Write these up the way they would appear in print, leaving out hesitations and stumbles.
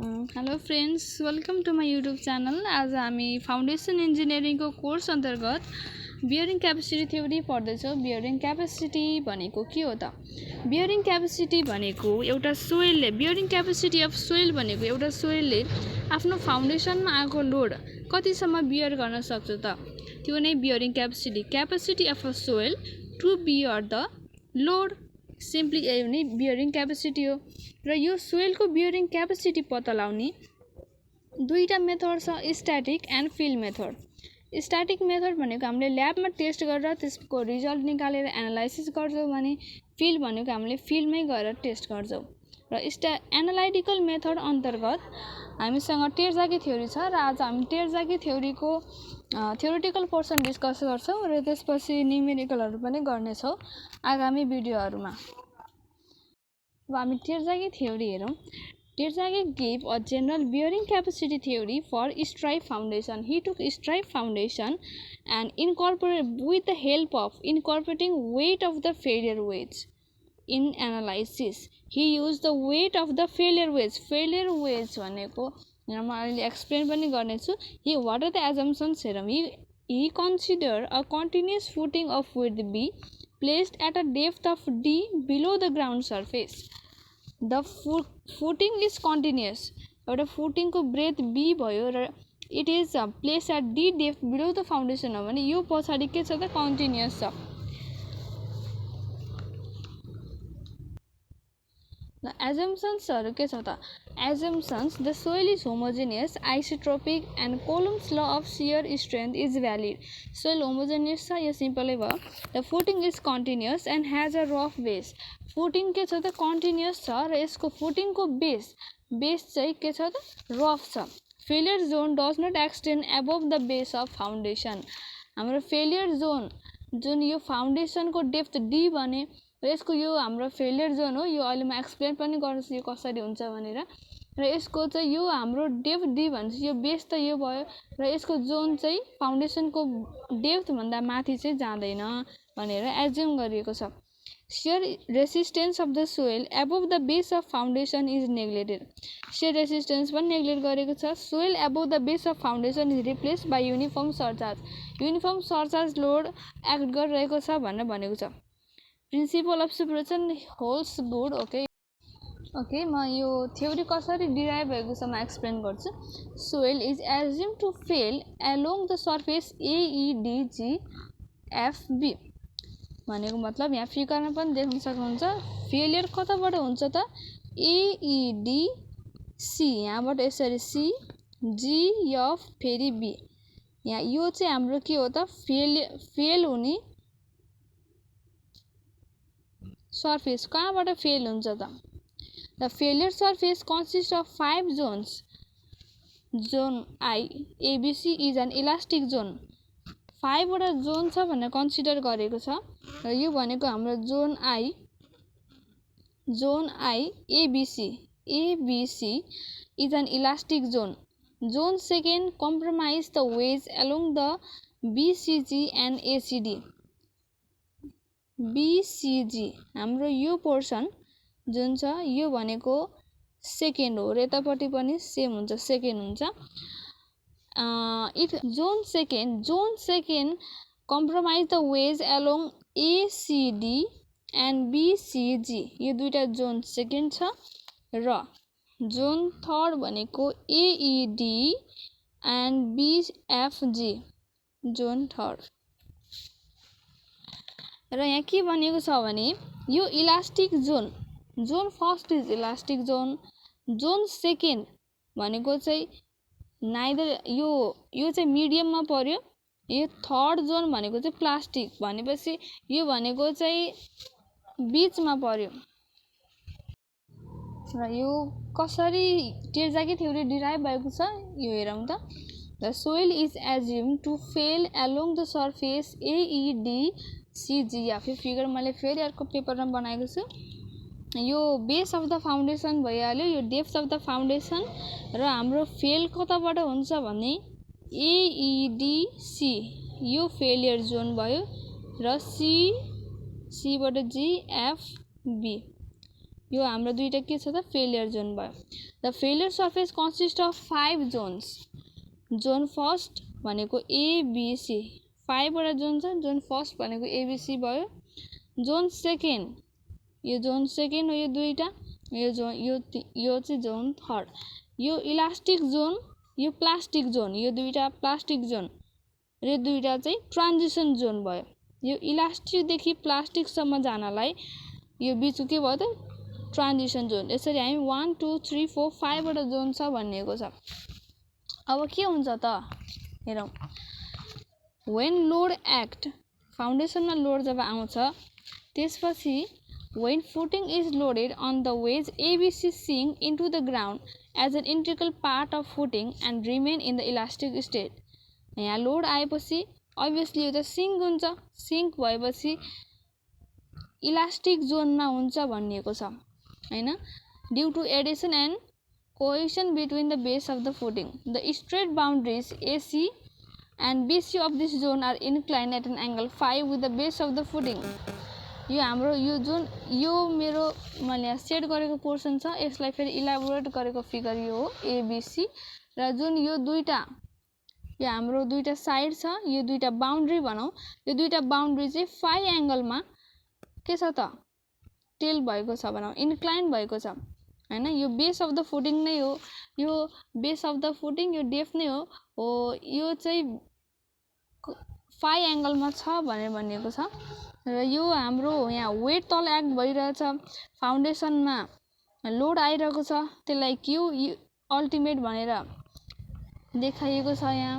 Hello friends, welcome to my YouTube channel. आज हामी foundation engineering को कोर्स अंतर्गत बियरिंग कैपेसिटी थ्योरी पढ्दैछौँ। बियरिंग कैपेसिटी भनेको के हो त? बियरिंग कैपेसिटी भनेको एउटा सोइलले बियरिंग कैपेसिटी अफ सोइल भनेको एउटा सोइलले आफ्नो फाउन्डेसनमा आएको लोड कतिसम्म बियर गर्न सक्छ त? त्यो नै bearing capacity of a soil to bear the load. Simply यही नै बियरिंग कैपेसिटी हो। र यो सोइलको बियरिंग कैपेसिटी पत्ता लगाउने दुईटा मेथड छ, static and field method. Static method भनेको हामीले ल्याबमा टेस्ट गरेर त्यसको रिजल्ट निकालेर एनालाइसिस गर्छौँ भने फिल्ड भनेको हामीले फिल्डमै गएर टेस्ट गर्छौँ। र एनालाइटिकल मेथड अन्तर्गत हामीसँग टेर्जाकी थ्योरी छ र आज हामी टेर्जाकी थ्योरीको थ्योरेटिकल पोर्सन डिस्कस गर्छौँ र त्यसपछि न्युमेरिकलहरू पनि गर्नेछौँ आगामी भिडियोहरूमा। अब हामी टेर्जाकी थ्योरी हेरौँ। Terzaghi gave a general bearing capacity theory for stripe foundation. He took stripe foundation and incorporated with the help of incorporating weight of the failure wedge in analysis. He used the weight of the failure wedge. Failure wedge भनेको म अहिले explain पनि गर्नेछु। What are the assumptions हेरौँ। He considered a continuous footing of width B placed at a depth of D below the ground surface. The footing is continuous. एउटा फुटिङको breath B भयो र it is place at D depth below the foundation हो भने यो पछाडि के छ त? कन्टिन्युअस छ। ल एजम्पसन्सहरु के छ त? एजम्पसन्स the soil is homogeneous, isotropic and coulombs law of shear strength is valid. Soil homogeneous छ, यो सिम्पलै भयो। The footing is continuous and has a rough base. Footing के छ त? कन्टिन्युअस छ र यसको फुटिङको बेस चाहिँ के छ त? रफ छ। Failure zone does not extend above the base of foundation. हाम्रो फेलियर जोन जुन यो फाउन्डेसनको डेप्थ D भने र यसको यो हाम्रो फेलियर जोन हो। यो अहिले म एक्सप्लेन पनि गर्छु यो कसरी हुन्छ भनेर। र यसको चाहिँ यो हाम्रो डेप्थ D भन्छ, यो बेस त यो भयो र यसको जोन चाहिँ फाउन्डेसनको डेप्थ भन्दा माथि चाहिँ जाँदैन भनेर एज्युम गरिएको छ। Shear resistance of the soil above the base of foundation is neglected. Shear resistance पनि नेग्लेक्ट गरेको छ। Soil above the base of foundation is replaced by uniform surcharge. Uniform surcharge load act गरिरहेको छ भनेर भनेको छ। Principle of separation holds good. Okay म यो थ्योरी कसरी डिराइभ भएको छ म एक्सप्लेन गर्छु। Soil is assumed to fail along the surface AEDGFB भनेको मतलब यहाँ फिगरमा पनि देख्न सक्नुहुन्छ। फेलियर कताबाट हुन्छ त? AEDC, यहाँबाट यसरी C, GF फेरि B। यहाँ यो चाहिँ हाम्रो के हो त? फेल हुने सर्फेस कहाँबाट फेल हुन्छ त? The failure surface consist of 5 zones. Zone I ABC is an elastic zone. 5 वटा जोन छ भनेर कन्सिडर गरेको छ र यो भनेको हाम्रो zone I ABC is an elastic zone. Zone second compromise the wedge along the BCG and ACD। BCG हाम्रो यो पोर्सन जुन छ यो भनेको सेकेन्ड हो र यतापट्टि पनि सेम हुन्छ, सेकेन्ड हुन्छ। John second compromise the wedge along ACD and BCG, यो दुईटा जोन सेकेन्ड छ र जोन थर्ड भनेको AED and BFG, John third. र यहाँ के भनेको छ भने यो elastic John first is elastic John second भनेको चाहिँ नाइदर यो चाहिँ मिडियममा पर्यो। यो थर्ड जोन भनेको चाहिँ प्लास्टिक भनेपछि यो भनेको चाहिँ बीचमा पर्यो। र यो कसरी टेर्जाकी थ्योरी डिराइभ भएको छ यो हेरौँ त। The soil is assume to fail along the surface AEDCG। या फिगर मैले फेरि अर्को पेपरमा बनाएको छु। यो बेस अफ द फाउन्डेसन भइहाल्यो, यो डेप्थ अफ द फाउन्डेसन र हाम्रो फेल कताबाट हुन्छ भने AEDC, यो फेलियर जोन भयो र C बाट GFB यो हाम्रो दुईटा के छ त फेलियर जोन भयो। The failure surface consist of 5 zones. Zone first भनेको एबिसी, 5 वटा जोन छ। जोन फर्स्ट भनेको एबिसी भयो। जोन सेकेन्ड, यो जोन सेकेन्ड हो, यो दुईटा। यो चाहिँ जोन थर्ड। यो इलास्टिक जोन, यो प्लास्टिक जोन, यो दुईटा प्लास्टिक जोन र यो दुईटा चाहिँ ट्रान्जिसन जोन भयो। यो इलास्टिकदेखि प्लास्टिकसम्म जानलाई यो बिचको के भयो त ट्रान्जिसन जोन। यसरी हामी 1 2 3 4 5 वटा जोन छ भनिएको छ। अब के हुन्छ त हेरौँ। वेन लोड एक्ट, फाउन्डेसनमा लोड जब आउँछ त्यसपछि when footing is loaded on the wedge ABC sink into the ground as an integral part of footing and remain in the elastic state। यहाँ लोड आएपछि obviously यो त सिङ्क हुन्छ। Sync भएपछि elastic जोनमा हुन्छ भनिएको छ हैन। Due to adhesion and cohesion between the base of the footing the straight boundaries AC and BC of this zone are inclined at an angle 5 with the base of the footing। यो हाम्रो यो जुन यो मेरो मैले यहाँ set गरेको portion छ यसलाई फेरि इलाबोरेट गरेको फिगर यो हो एबिसी। र जुन यो दुईटा यो हाम्रो दुईटा साइड छ, यो दुईटा बाउन्ड्री भनौँ, यो दुईटा बाउन्ड्री चाहिँ 5 एङ्गलमा के छ त टेल भएको छ भनौँ, इन्क्लाइन भएको छ हैन। यो बेस अफ द फुटिङ नै हो। यो बेस अफ द फुटिङ यो डेफ नै हो। यो चाहिँ 5 एङ्गलमा छ भनेर भनिएको छ। र यो हाम्रो यहाँ वेट तल एक्ट भइरहेछ, फाउन्डेसनमा लोड आइरहेको छ, त्यसलाई क्यू अल्टिमेट भनेर देखाइएको छ। यहाँ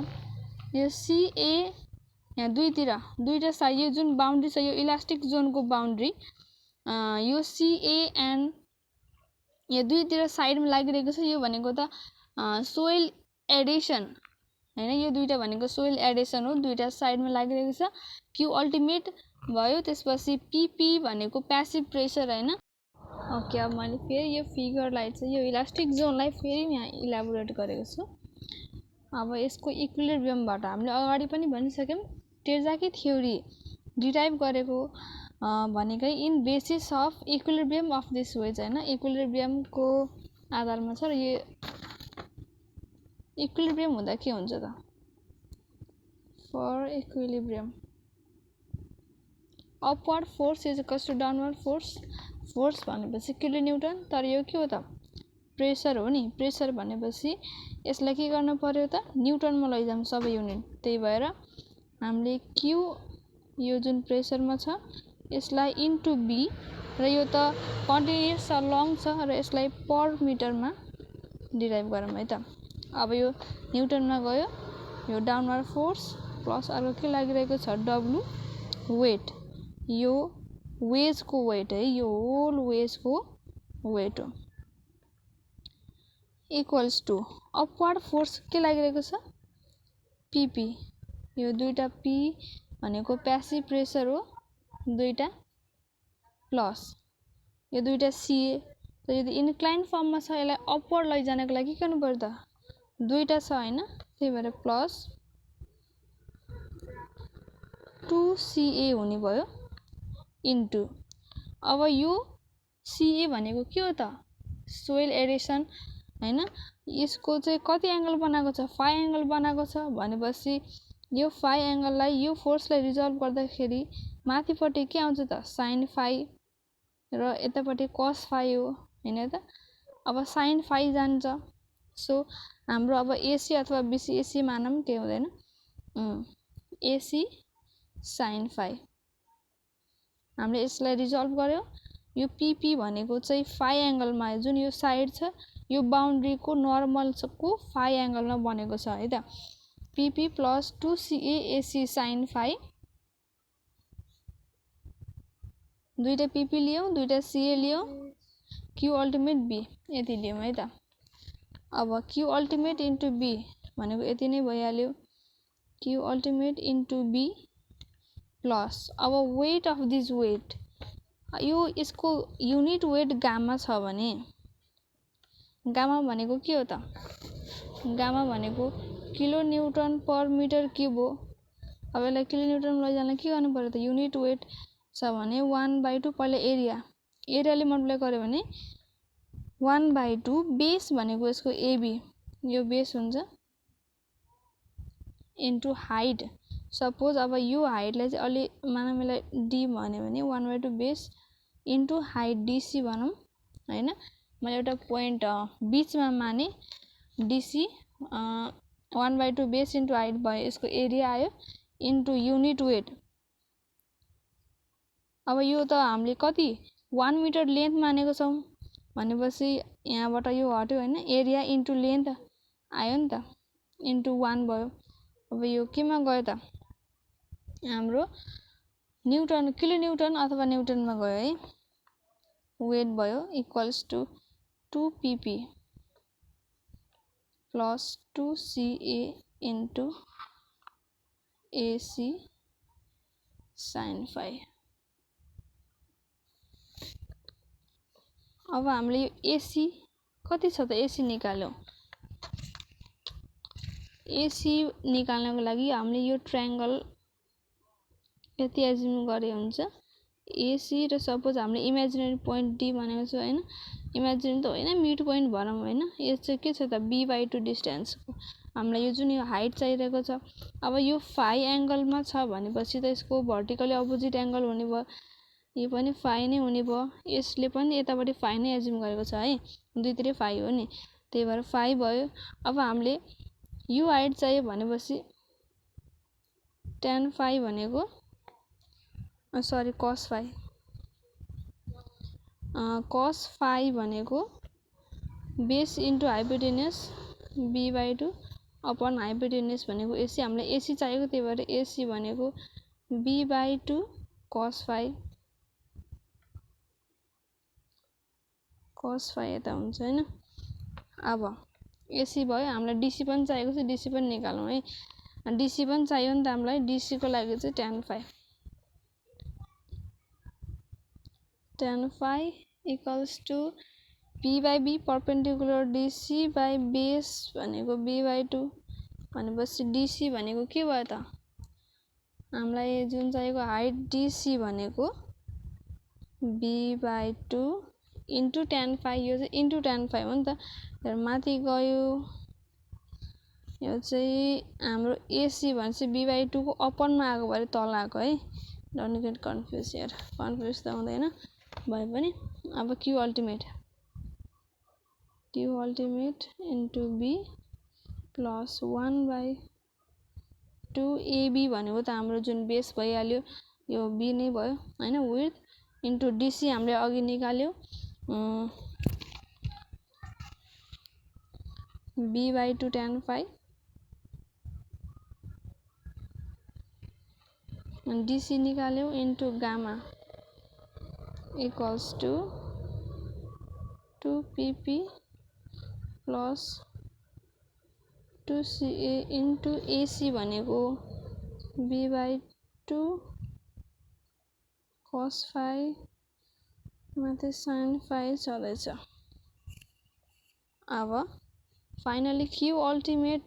यो सीए यहाँ दुईतिर दुईटा साइड यो जुन बाउन्ड्री छ यो इलास्टिक जोनको बाउन्ड्री, यो सीए एन्ड यो दुईतिर साइडमा लागिरहेको छ। यो भनेको त सोइल एडिसन हैन, यो दुईटा भनेको सोइल एडिसन हो, दुईटा साइडमा लागिरहेको छ। क्यू अल्टिमेट भयो। त्यसपछि पीपी भनेको प्यासिभ प्रेसर हैन। ओके, अब मैले फेरि यो फिगरलाई चाहिँ यो इलास्टिक जोनलाई फेरि यहाँ इलाबोरेट गरेको छु। अब यसको इक्विलिब्रियमबाट हामीले अगाडि पनि भनिसक्यौँ, टेर्जाकी थ्योरी डिराइभ गरेको भनेकै in basis of equilibrium of this wedge हैन। इक्विलिब्रियमको आधारमा छ र यो इक्विलिब्रियम हुँदा के हुन्छ त for equilibrium upward force is equals to downward force. Force भनेपछि किलो न्युटन, तर यो के हो त प्रेसर हो नि। प्रेसर भनेपछि यसलाई के गर्नु पर्यो त न्युटनमा लैजाउँ सबै युनिट। त्यही भएर हामीले क्यू यो जुन प्रेसरमा छ यसलाई इन्टु बी, र यो त कन्टिन्युस छ लङ छ र यसलाई पर मिटरमा डिराइभ गरौँ है त। अब यो न्युटनमा गयो, यो डाउनवर्ड फोर्स प्लस अर्को के लागिरहेको छ डब्लु वेट, यो वेजको वेट है, यो होल वेजको वेट हो, इक्वल्स टु अपवर्ड फोर्स के लागिरहेको छ पीपी। यो दुईटा पी भनेको प्यासिभ प्रेसर हो दुईटा, प्लस यो दुईटा सीए। त यदि इन्क्लाइन फर्ममा छ यसलाई अपवर्ड लैजानको लागि के गर्नु पर्यो त दुईटा छ हैन, त्यही भएर प्लस 2CA हुने भयो इन्टु। अब यो सीए भनेको के हो त सोइल एडिसन हैन। यसको चाहिँ कति एङ्गल बनाएको छ 5 एङ्गल बनाएको छ भनेपछि यो 5 एङ्गललाई यो फोर्सलाई रिजल्भ गर्दाखेरि माथिपट्टि के आउँछ त sin फाइ र यतापट्टि cos फाइ हो हैन त। अब sin फाइ जान्छ, सो हाम्रो अब एसी अथवा बीसी, एसी मानौँ के हुँदैन एसी sin फाइ। हामीले यसलाई रिजल्भ गर्यो। यो पीपी भनेको चाहिँ 5 एङ्गलमा जुन यो साइड छ यो बाउन्ड्रीको नर्मलको 5 एङ्गलमा बनेको छ है त। PP plus 2CA AC sin फाइ, दुईटा पीपी लियौँ दुईटा सीए लियौँ, क्यू अल्टिमेट बी यति लियौँ है त। अब क्यू अल्टिमेट इन्टु बी भनेको यति नै भइहाल्यो, q ultimate into b plus अब वेट अफ दिस वेट, यो यसको युनिट वेट गामा छ भने गामा भनेको के हो त गामा भनेको kilo newton per metre cube हो। अब यसलाई किलो न्युटनमा लैजानलाई के गर्नु पर्यो त युनिट वेट छ भने 1/2 पहिला एरिया एरियाले मल्टिप्लाई गर्यो भने 1/2 बेस भनेको यसको एबी यो बेस हुन्छ इन्टु हाइट। सपोज अब यो हाइटलाई चाहिँ अलि मानौँ यसलाई डी भन्यो भने 1/2 बेस इन्टु हाइट डिसी भनौँ हैन। मैले एउटा पोइन्ट बीचमा माने डिसी 1/2 बेस इन्टु हाइट भयो यसको एरिया आयो इन्टु युनिट वेट। अब यो त हामीले कति 1 मिटर लेन्थ मानेको छौँ भनेपछि यहाँबाट यो हट्यो हैन एरिया इन्टु लेन्थ आयो नि त इन्टु 1 भयो। अब यो केमा गयो त हाम्रो न्युटन किलो न्युटन अथवा न्युटनमा गयो है। वेट भयो equals to 2 pp plus 2 ca into ac sin phi। अब हामीले यो एसी कति छ त एसी निकाल्यौं। एसी निकाल्नको लागि हामीले यो ट्रायंगल यति एज्युम गरे हुन्छ एसी र सपोज हामीले इमेजिनरी पोइन्ट डी भनेको छ हैन। इमेजिनरी त होइन मिड पोइन्ट भनौँ हैन। यो चाहिँ के छ त b/2 डिस्टेन्स हामीलाई यो जुन यो हाइट चाहिरहेको छ। अब यो फाइ एंगलमा छ भनेपछि त यसको भर्टिकली अपोजिट एंगल हुने भयो यो पनि फाइ नै हुने भयो। यसले पनि यतापट्टि फाइ नै एज्युम गरेको छ है दुईतिर फाइ हो नि त्यही भएर फाइ भयो। अब हामीले यो हाइट चाहियो भनेपछि tan phi भनेको sorry cos phi cos phi भनेको base into hypotenuse b/2 upon hypotenuse भनेको एसी। हामीलाई एसी चाहिएको त्यही भएर एसी भनेको b/2 cos phi यता हुन्छ हैन। अब एसी भयो हामीलाई डीसी पनि चाहिएको छ डीसी पनि निकालौँ है। डीसी पनि चाहियो नि त हामीलाई डीसी को लागि चाहिँ tan phi equals to p/b perpendicular DC by base भनेको b/2 भनेपछि डीसी भनेको के भयो त हामीलाई जुन चाहिएको हाइट डीसी भनेको b/2 इन्टु tan phi यो चाहिँ इन्टु tan phi हो नि त माथि गयो। यो चाहिँ हाम्रो एसी भनेपछि b/2 को अपनमा आएको भएर तल आएको है। Don't get confuse here confuse त हुँदैन भए पनि। अब q ultimate into b plus 1/2 ab भनेको त हाम्रो जुन बेस भइहाल्यो यो b नै भयो हैन। विड्थ इन्टु डीसी हामीले अघि निकाल्यो b/2 tan phi डीसी निकाल्यो into gamma equals to 2 pp plus 2 ca into ac भनेको b/2 cos phi माथि sin phi छँदैछ। अब फाइनली q अल्टिमेट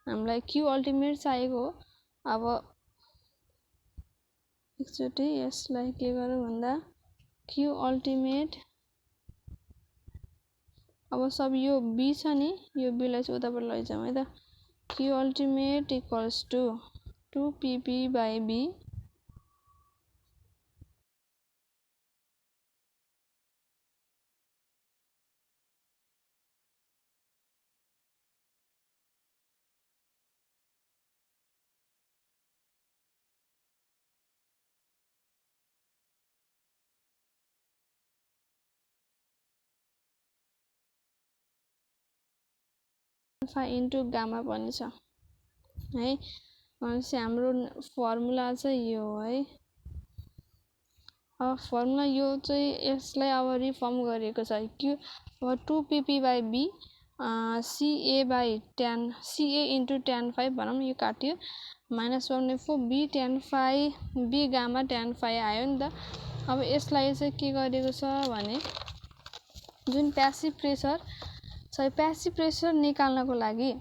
हामीलाई q अल्टिमेट चाहिएको हो। अब एकचोटि यसलाई के गरौँ भन्दा q अल्टिमेट अब सब यो b छ नि यो b लाई चाहिँ उताबाट लैजाउँ है त। q ultimate equals to 2 pp/b into gamma पनि छ है। भनेपछि हाम्रो फर्मुला चाहिँ यो है। अब फर्मुला यो चाहिँ यसलाई अब रिफर्म गरिएको छ q अब 2 pp/b ca into tan phi भनौँ यो काट्यो -1/4 b tan phi b गामा tan phi आयो नि त। अब यसलाई चाहिँ के गरेको छ भने जुन प्यासिभ प्रेसर निकाल्नको लागि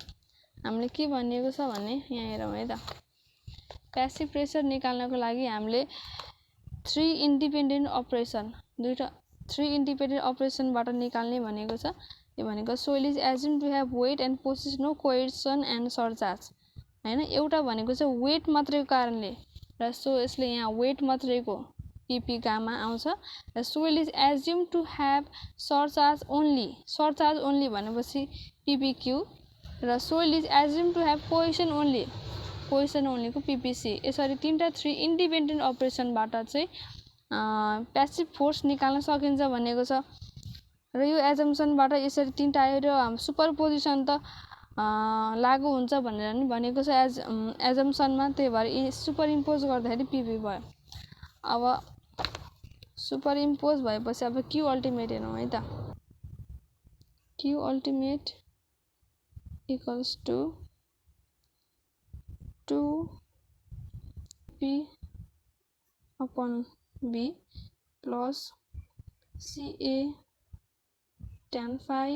हामीले के भनिएको छ भने यहाँ हेरौँ है त। प्यासिभ प्रेसर निकाल्नको लागि हामीले 3 इन्डिपेन्डेन्ट अपरेसन दुईटा 3 इन्डिपेन्डेन्ट अपरेसनबाट निकाल्ने भनेको छ। यो भनेको soil is assume to have weight and possess no cohesion and surcharge हैन। एउटा भनेको चाहिँ वेट मात्रैको कारणले र सो यसले यहाँ वेट मात्रैको PP गामा आउँछ र soil is assume to have surcharge only भनेपछि PPQ र soil is assume to have cohesion ओन्लीको PPC। यसरी तीनटा 3 इन्डिपेन्डेन्ट अपरेसनबाट चाहिँ प्यासिभ फोर्स निकाल्न सकिन्छ भनेको छ र यो एजम्पसनबाट यसरी तीनटा आयो र सुपरपोजिसन त लागू हुन्छ भनेर नि भनेको छ एजम्पसनमा। त्यही भएर सुपर इम्पोज गर्दाखेरि PP भयो। अब सुपर इम्पोज भएपछि अब Q अल्टिमेट हेरौँ है त। Q ultimate equals to 2P upon B plus CA tan phi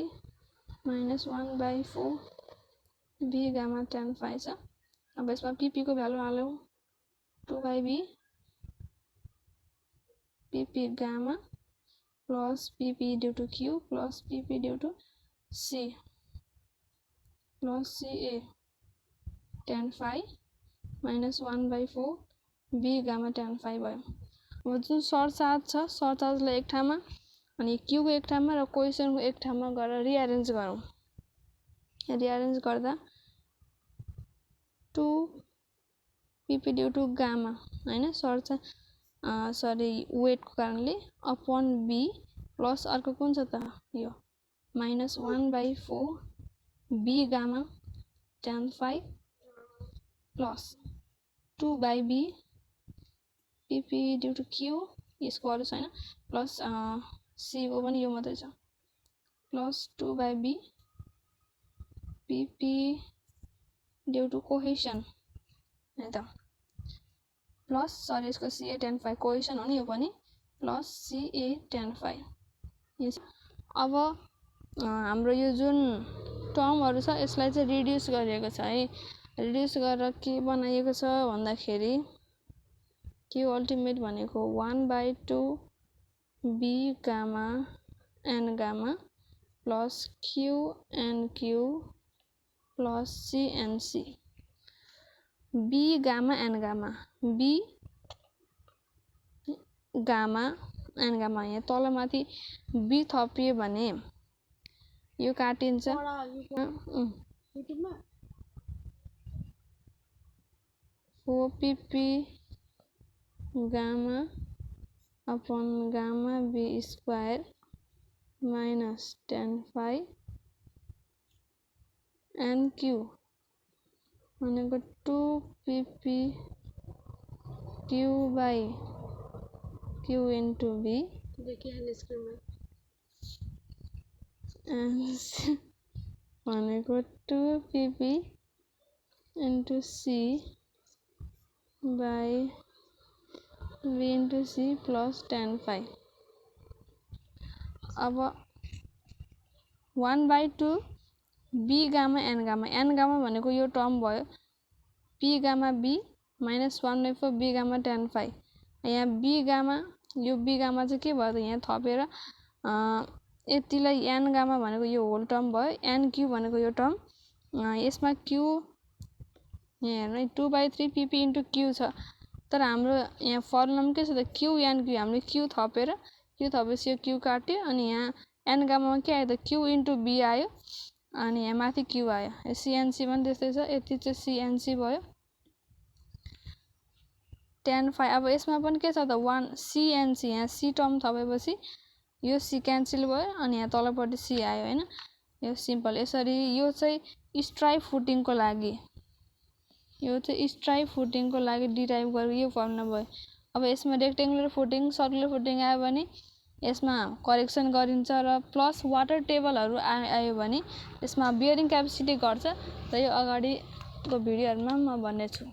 minus 1/4 B gamma tan phi छ। अब यसमा PP को भ्यालु हालौँ 2/B PP gamma plus PP due to Q plus PP due to C plus CA tan phi minus 1/4 B gamma tan phi भयो। अब जुन surcharge छ सरचार्जलाई एक ठाउँमा अनि Q को एक ठाउँमा र कोएसन को एक ठाउँमा गरेर रिअरेन्ज गरौँ। रिअरेन्ज गर्दा 2 PP ड्यू टु गामा हैन वेट को कारणले अपन B प्लस अर्को कुन छ त यो minus 1/4 B गामा tan phi plus 2/B PP due to Q यसको अरु छैन प्लस C को पनि यो मात्रै छ plus 2/B PP due to cohesion है त प्लस यसको CA tan phi कोहेसन हो नि यो पनि प्लस CA tan phi। अब हाम्रो यो जुन टर्महरु छ यसलाई चाहिँ रिड्युस गरिएको छ है। रिड्युस गरेर के बनाइएको छ भन्दाखेरि Q अल्टिमेट भनेको 1/2 B gamma n gamma plus Q n Q plus C n C B gamma n gamma B gamma n gamma यहाँ तलमाथि B थपियो भने यो काटिन्छ 4PP gamma upon gamma B square minus tan phi n Q भनेको 2PP Q by Q into B देखिए screen में भनेको 2PP into C by V into C plus tan phi। अब 1/2 B gamma n gamma भनेको यो term भयो P gamma B minus 1/4 B gamma tan phi। यहाँ B gamma यो B gamma चाहिँ के भयो त यहाँ थपेर यतिलाई n gamma भनेको यो होल टर्म भयो n q भनेको यो टर्म यसमा q यहाँ हेर्नु 2/3 PP into q छ तर हाम्रो यहाँ फर्मुलामा के छ त q n q हामीले q थपेर q थपेपछि यो q काट्यो अनि यहाँ n gamma मा के आयो त q into b आयो अनि यहाँ माथि q आयो CNC पनि त्यस्तै छ यति चाहिँ CNC भयो tan phi। अब यसमा पनि के छ त 1 CNC यहाँ C टर्म थपेपछि यो C क्यान्सल भयो अनि यहाँ तलपट्टि C आयो हैन यो सिम्पल। यसरी यो चाहिँ स्ट्राइक फुटिङको लागि डिराइभ गरेको यो फर्मुला भयो। अब यसमा रेक्टेंगुलर फुटिङ सर्कुलर फुटिङ आयो भने यसमा करेक्सन गरिन्छ र प्लस वाटर टेबलहरु आयो भने यसमा बियरिङ क्यापेसिटी घट्छ र यो अगाडिको भिडियोहरुमा म भन्ने छु।